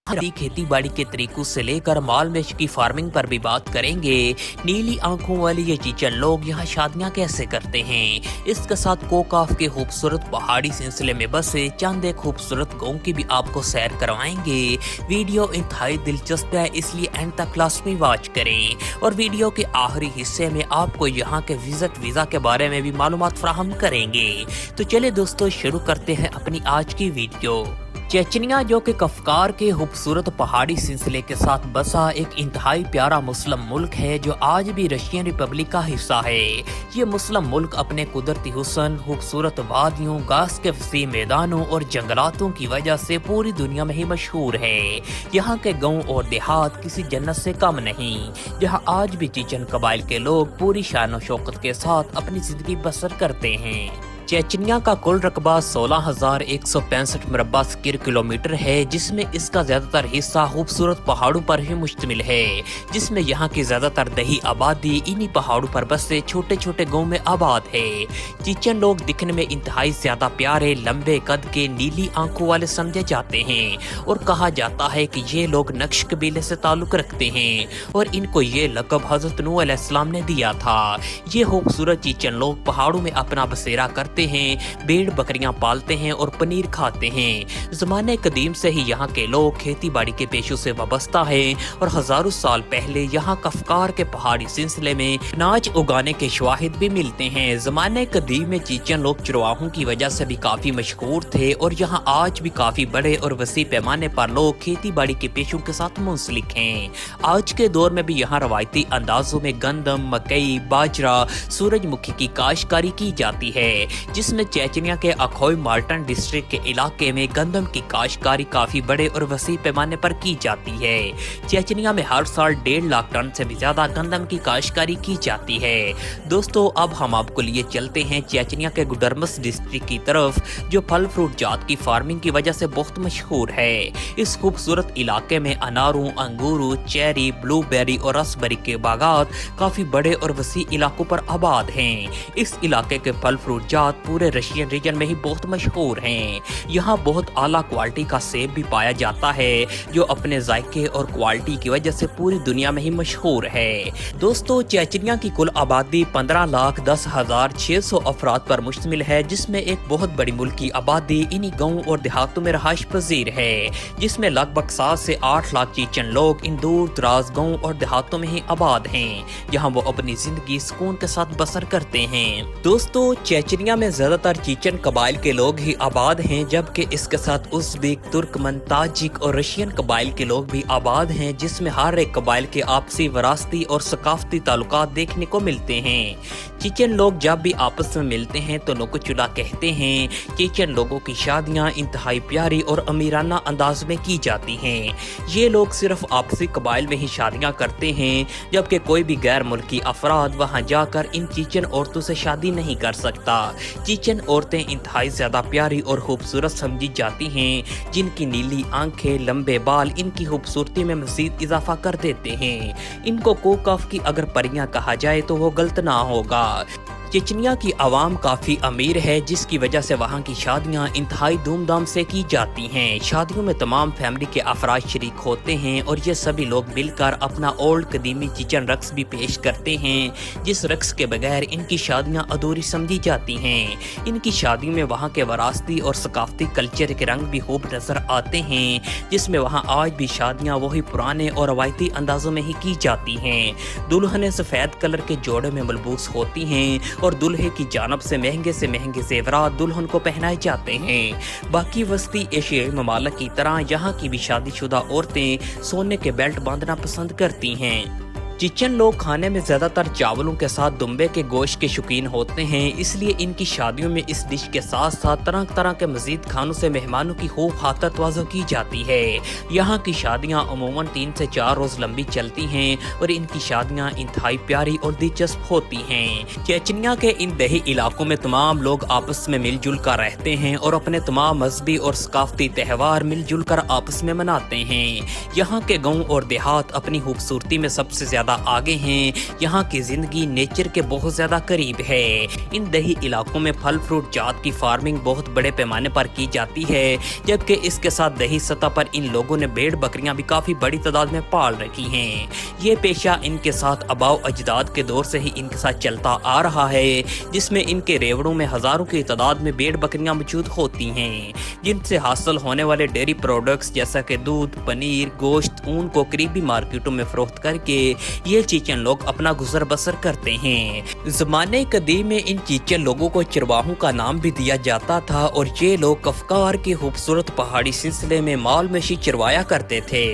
खेती बाड़ी के तरीकों से लेकर माल मेष की फार्मिंग पर भी बात करेंगे। नीली आंखों वाले ये चीचन लोग यहाँ शादियाँ कैसे करते हैं, इसके साथ कोकाफ के खूबसूरत पहाड़ी सिलसिले में बसे चंद एक खूबसूरत गाँव की भी आपको सैर करवाएंगे। वीडियो इंतहाई दिलचस्प है, इसलिए एंड तक क्लास में वॉच करें और वीडियो के आखिरी हिस्से में आपको यहाँ के विजिट वीजा के बारे में भी मालूमात फराहम करेंगे। तो चले दोस्तों, शुरू करते हैं अपनी आज की वीडियो। चेचनिया, जो कि कफकार के खूबसूरत पहाड़ी सिलसिले के साथ बसा एक इंतहाई प्यारा मुस्लिम मुल्क है जो आज भी रशियन रिपब्लिक का हिस्सा है। ये मुस्लिम मुल्क अपने कुदरती हुस्न, खूबसूरत वादियों, घास के वसी मैदानों और जंगलातों की वजह से पूरी दुनिया में ही मशहूर है। यहाँ के गाँव और देहात किसी जन्नत से कम नहीं, जहाँ आज भी चीचन कबाइल के लोग पूरी शान और शौकत के साथ अपनी जिंदगी बसर करते हैं। चेचनिया का कुल रकबा 16,165 मुरब्बा स्क्वायर किलोमीटर है, जिसमें इसका ज्यादातर हिस्सा खूबसूरत पहाड़ों पर ही मुश्तमिल है, जिसमें यहाँ की ज्यादातर दही आबादी इन्हीं पहाड़ों पर बसे छोटे छोटे गाँव में आबाद है। चीचन लोग दिखने में इंतहाई ज्यादा प्यारे, लंबे कद के, नीली आंखों वाले समझे जाते हैं और कहा जाता है कि ये लोग नक्श कबीले से ताल्लुक रखते हैं और इनको ये लक़ब हजरत नूह अलैहिस्सलाम ने दिया था। ये खूबसूरत चीचन लोग पहाड़ों में अपना बसेरा करते हैं, भेड़ बकरियां पालते हैं और पनीर खाते हैं। ज़माने कदीम से ही यहाँ के लोग खेती बाड़ी के पेशों से वाबस्ता है और हजारों साल पहले यहाँ कफकार के पहाड़ी सिलसिले में अनाज उगाने के शवाहिद भी मिलते हैं। ज़माने कदीम में चीचन लोग चरवाहों की वजह से भी काफी मशहूर थे और यहाँ आज भी काफी बड़े और वसी पैमाने पर लोग खेती बाड़ी के पेशों के साथ मुंसलिक हैं। आज के दौर में भी यहाँ रवायती अंदाजों में गंदम, मकई, बाजरा, सूरजमुखी की काश्तकारी की जाती है, जिसमें चेचनिया के अखोई माल्टन डिस्ट्रिक्ट के इलाके में गंदम की काश्तकारी काफी बड़े और वसी पैमाने पर की जाती है। चेचनिया में हर साल 1.5 लाख टन से भी ज्यादा गंदम की काश्तकारी की जाती है। दोस्तों, अब हम आपको लिए चलते हैं चेचनिया के गुडरमस डिस्ट्रिक्ट की तरफ, जो फल फ्रूट जात की फार्मिंग की वजह से बहुत मशहूर है। इस खूबसूरत इलाके में अनारों, अंगूरों, चेरी, ब्लूबेरी और रसबेरी के बागात काफी बड़े और वसी इलाकों पर आबाद हैं। इस इलाके के फल फ्रूट जात पूरे रशियन रीजन में ही बहुत मशहूर हैं। यहाँ बहुत आला क्वालिटी का सेब भी पाया जाता है, जो अपने जायके और क्वालिटी की वजह से पूरी दुनिया में ही मशहूर है। दोस्तों, चेचनिया की कुल आबादी 15,10,600 अफराद पर मुश्तमिल है, जिसमें एक बहुत बड़ी मुल्की आबादी इन्हीं गाँव और देहातों में रहायश पजीर है, जिसमें लगभग 7 से 8 लाख चीचन लोग इन दूर दराज गाँव और देहातों में ही आबाद हैं, जहाँ वो अपनी जिंदगी सुकून के साथ बसर करते हैं। दोस्तों, चेचनिया में ज्यादातर चीचन कबाइल के लोग ही आबाद हैं, जबकि इसके साथ उज़्बेक, तुर्कमन, ताजिक और रशियन कबाइल के लोग भी आबाद हैं, जिसमें हर एक कबाइल के आपसी विरासती और सकाफती ताल्लुकात देखने को मिलते हैं। चीचन लोग जब भी आपस में मिलते हैं तो नोको चुला कहते हैं। चीचन लोगों की शादियां इंतहाई प्यारी और अमीराना अंदाज में की जाती हैं। ये लोग सिर्फ आपसी कबाइल में ही शादियां करते हैं, जबकि कोई भी गैर मुल्की अफराद वहां जाकर इन चीचन औरतों से शादी नहीं कर सकता। चीचन औरतें इंतहाई ज्यादा प्यारी और खूबसूरत समझी जाती हैं, जिनकी नीली आंखें, लंबे बाल इनकी खूबसूरती में मजीद इजाफा कर देते हैं। इनको कोकाफ की अगर परियां कहा जाए तो वो गलत ना होगा। चेचनिया की आवाम काफ़ी अमीर है, जिसकी वजह से वहाँ की शादियाँ इंतहाई धूमधाम से की जाती हैं। शादियों में तमाम फैमिली के अफराद शरीक होते हैं और ये सभी लोग मिलकर अपना ओल्ड कदीमी चीचन रक्स भी पेश करते हैं, जिस रक्स के बगैर इनकी शादियाँ अधूरी समझी जाती हैं। इनकी शादियों में वहाँ के वरासती और सकाफती कल्चर के रंग भी खूब नजर आते हैं, जिसमें वहाँ आज भी शादियाँ वही पुराने और रवायती अंदाजों में ही की जाती हैं। दुल्हनें सफ़ेद कलर के जोड़े में मलबूस होती हैं और दुल्हे की जानब से महंगे जेवरात दुल्हन को पहनाए जाते हैं। बाकी वस्ती एशियाई ममालिक की तरह यहाँ की भी शादीशुदा औरतें सोने के बेल्ट बांधना पसंद करती हैं। चीचन लोग खाने में ज्यादातर चावलों के साथ दुम्बे के गोश्त के शौकीन होते हैं, इसलिए इनकी शादियों में इस डिश के साथ साथ तरह तरह के मजीद खानों से मेहमानों की खूब खातर तवाज़ो की जाती है। यहाँ की शादियाँ अमूमन 3 से 4 रोज लंबी चलती हैं और इनकी शादियाँ इंतहाई प्यारी और दिलचस्प होती हैं। चेचनिया के इन दही इलाकों में तमाम लोग आपस में मिलजुल कर रहते हैं और अपने तमाम मजहबी और सकाफती त्यौहार मिलजुल कर आपस में मनाते हैं। यहाँ के गाँव और देहात अपनी खूबसूरती में सबसे ज्यादा ज़्यादा आगे हैं। यहाँ की ज़िंदगी नेचर के बहुत ज़्यादा करीब है। इन दही इलाकों में फल फ्रूट जात की फार्मिंग बहुत बड़े पैमाने पर की जाती है, जबकि इसके साथ दही सतह पर इन लोगों ने भेड़ बकरियां भी काफ़ी बड़ी तादाद में पाल रखी हैं। ये पेशा इनके साथ आबाओ अजदाद के दौर से ही इनके साथ चलता आ रहा है, जिसमें इनके रेवड़ों में हज़ारों की तादाद में भेड़ बकरियां मौजूद होती हैं, जिनसे हासिल होने वाले डेयरी प्रोडक्ट्स जैसा कि दूध, पनीर, गोश्त, ऊन को करीबी मार्केटों में फरोख्त करके ये चीचन लोग अपना गुजर बसर करते हैं। ज़माने कदीम में इन चीचन लोगों को चरवाहों का नाम भी दिया जाता था और ये लोग कफकार के खूबसूरत पहाड़ी सिलसिले में माल मवेशी चरवाया करते थे।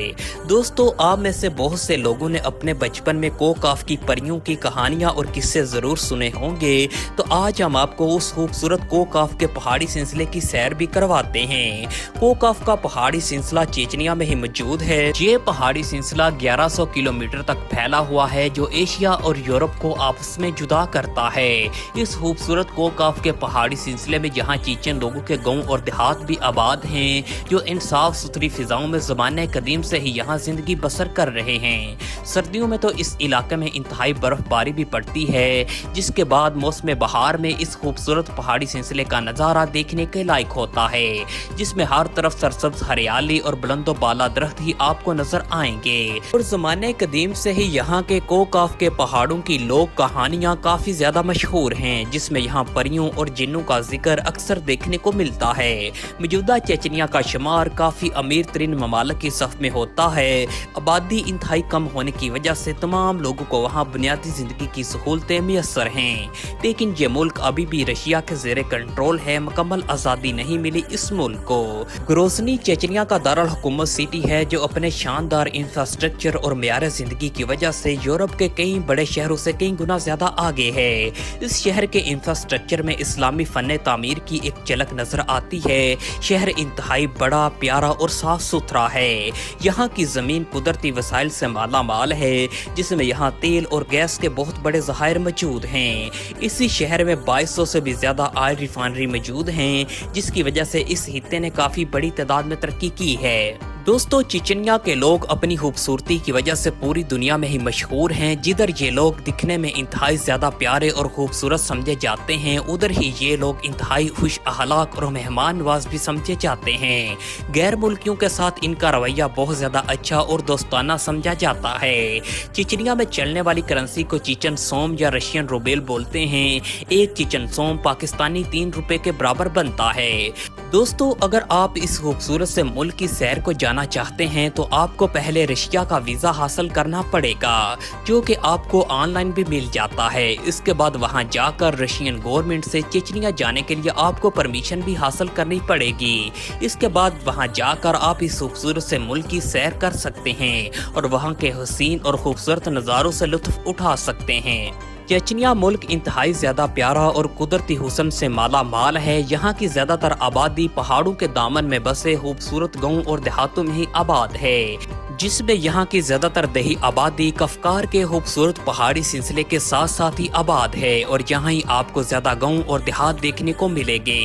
दोस्तों, आप में से बहुत से लोगों ने अपने बचपन में कोकाफ की परियों की कहानियां और किस्से जरूर सुने होंगे, तो आज हम आपको उस खूबसूरत कोकाफ के पहाड़ी सिलसिले की सैर भी करवाते हैं। कोकाफ का पहाड़ी सिलसिला चेचनिया में ही मौजूद है। ये पहाड़ी सिलसिला 1100 किलोमीटर तक फैला हुआ है, जो एशिया और यूरोप को आपस में जुदा करता है। इस खूबसूरत कोकाफ के पहाड़ी सिलसिले में यहाँ चीचन लोगों के गांव और देहात भी आबाद हैं, जो इन साफ सुथरी फिजाओं में ज़माने कदीम से ही यहाँ जिंदगी बसर कर रहे हैं। सर्दियों में तो इस इलाके में इंतहाई बर्फबारी भी पड़ती है, जिसके बाद मौसम बहार में इस खूबसूरत पहाड़ी सिलसिले का नज़ारा देखने के लायक होता है, जिसमें हर तरफ सरसब्ज हरियाली और बुलंदो बाला दरख्त ही आपको नजर आएंगे। और ज़माने कदीम से ही यहाँ के कोकाफ के पहाड़ों की लोक कहानियाँ काफ़ी ज़्यादा मशहूर हैं, जिसमें यहाँ परियों और जिन्नों का जिक्र अक्सर देखने को मिलता है। मौजूदा चेचनिया का शुमार काफ़ी अमीर तरीन ममालिक की सफ में होता है। आबादी इंतहाई कम होने की वजह से तमाम लोगों को वहाँ बुनियादी जिंदगी की सहूलतें मैसर हैं, लेकिन ये मुल्क अभी भी रशिया के ज़ेरे कंट्रोल है। मुकम्मल आज़ादी नहीं मिली इस मुल्क को। ग्रोजनी चेचनिया का दारुल हुकूमत सिटी है, जो अपने शानदार इंफ्रास्ट्रक्चर और मेयार जिंदगी की वजह से यूरोप के कई बड़े शहरों से कई गुना ज्यादा आगे है। इस शहर के इंफ्रास्ट्रक्चर में इस्लामी फन तामीर की एक झलक नजर आती है। शहर इंतहाई बड़ा, प्यारा और साफ सुथरा है। यहाँ की जमीन कुदरती वसाइल से माला माल है, जिसमें यहाँ तेल और गैस के बहुत बड़े ज़खायर मौजूद हैं। इसी शहर में 2200 से भी ज्यादा ऑयल रिफाइनरी मौजूद हैं, जिसकी वजह से इस हिस्से ने काफी बड़ी तादाद में तरक्की की है। दोस्तों, चेचनिया के लोग अपनी खूबसूरती की वजह से पूरी दुनिया में ही मशहूर हैं। जिधर ये लोग दिखने में इंतहाई ज़्यादा प्यारे और खूबसूरत समझे जाते हैं, उधर ही ये लोग इंतहाई खुश अखलाक और मेहमान नवाज भी समझे जाते हैं। गैर मुल्कियों के साथ इनका रवैया बहुत ज़्यादा अच्छा और दोस्ताना समझा जाता है। चेचनिया में चलने वाली करेंसी को चीचन सोम या रशियन रूबेल बोलते हैं। एक चीचन सोम पाकिस्तानी 3 रुपए के बराबर बनता है। दोस्तों, अगर आप इस खूबसूरत से मुल्क की सैर को जाना चाहते हैं तो आपको पहले रशिया का वीज़ा हासिल करना पड़ेगा, जो कि आपको ऑनलाइन भी मिल जाता है। इसके बाद वहां जाकर रशियन गवर्नमेंट से चेचनिया जाने के लिए आपको परमिशन भी हासिल करनी पड़ेगी। इसके बाद वहां जाकर आप इस खूबसूरत से मुल्क की सैर कर सकते हैं और वहां के हसीन और खूबसूरत नज़ारों से लुत्फ उठा सकते हैं। चेचनिया मुल्क इंतहाई ज़्यादा प्यारा और कुदरती हुस्न से माला माल है। यहाँ की ज़्यादातर आबादी पहाड़ों के दामन में बसे खूबसूरत गाँव और देहातों में ही आबाद है, जिसमें यहाँ की ज़्यादातर दही आबादी कफकार के खूबसूरत पहाड़ी सिलसिले के साथ साथ ही आबाद है। और यहाँ ही आपको ज़्यादा गाँव और देहात देखने को मिलेंगे।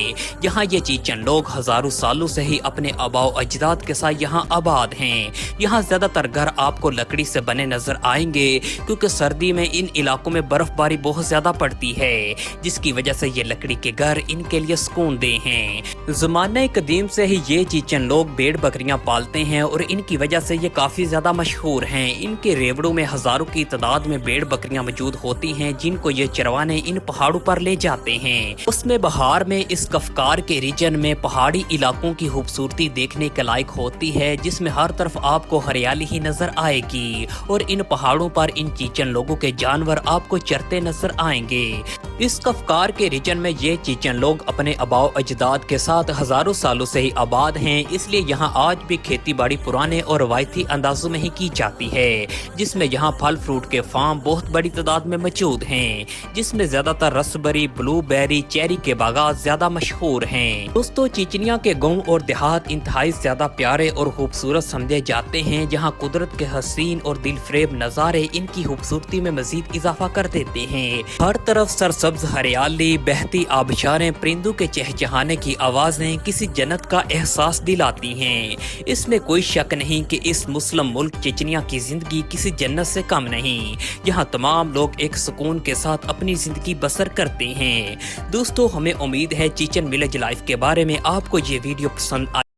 यहाँ ये चीचन लोग हज़ारों सालों से ही अपने आबाओ अजदाद के साथ यहाँ आबाद हैं। यहाँ ज़्यादातर घर आपको लकड़ी से बने नजर आएंगे, क्योंकि सर्दी में इन इलाकों में बर्फबारी बहुत ज़्यादा पड़ती है, जिसकी वजह से ये लकड़ी के घर इनके लिए सुकून दे हैं। ज़माने कदीम से ही ये चीचन लोग भेड़ बकरियां पालते हैं और इनकी वजह से ये काफ़ी ज़्यादा मशहूर हैं। इनके रेवड़ों में हज़ारों की तादाद में भेड़ बकरियां मौजूद होती हैं, जिनको ये चरवाने इन पहाड़ों पर ले जाते हैं। उसमें बहार में इस कफकार के रीजन में पहाड़ी इलाकों की खूबसूरती देखने के लायक होती है, जिसमें हर तरफ आपको हरियाली ही नजर आएगी और इन पहाड़ों पर इन चीचन लोगों के जानवर आपको चरते नजर आएंगे। इस कफकार के रीजन में ये चीचन लोग अपने आबाओ अजदाद के साथ हजारों सालों से ही आबाद हैं, इसलिए यहाँ आज भी खेती बाड़ी पुराने और रवायती अंदाजों में ही की जाती है, जिसमें यहाँ फल फ्रूट के फार्म बहुत बड़ी तादाद में मौजूद हैं, जिसमें ज्यादातर रसबेरी, ब्लूबेरी, चेरी के बागात ज्यादा मशहूर हैं। दोस्तों, चेचनिया के गाँव और देहात इंतहाई ज्यादा प्यारे और खूबसूरत समझे जाते हैं, जहाँ कुदरत के हसीन और दिल फरेब नज़ारे इनकी खूबसूरती में मजीद इजाफा कर देते हैं। हर तरफ सरसब्ज हरियाली, बहती आबशारें, परिंदों के चहचहाने की आवाजें किसी जन्नत का एहसास दिलाती हैं। इसमें कोई शक नहीं कि इस مسلم ملک چچنیا کی زندگی کسی جنت سے کم نہیں، جہاں تمام لوگ ایک سکون کے ساتھ اپنی زندگی بسر کرتے ہیں۔ دوستو ہمیں امید ہے چیچن ولیج لائف کے بارے میں آپ کو یہ ویڈیو پسند آئی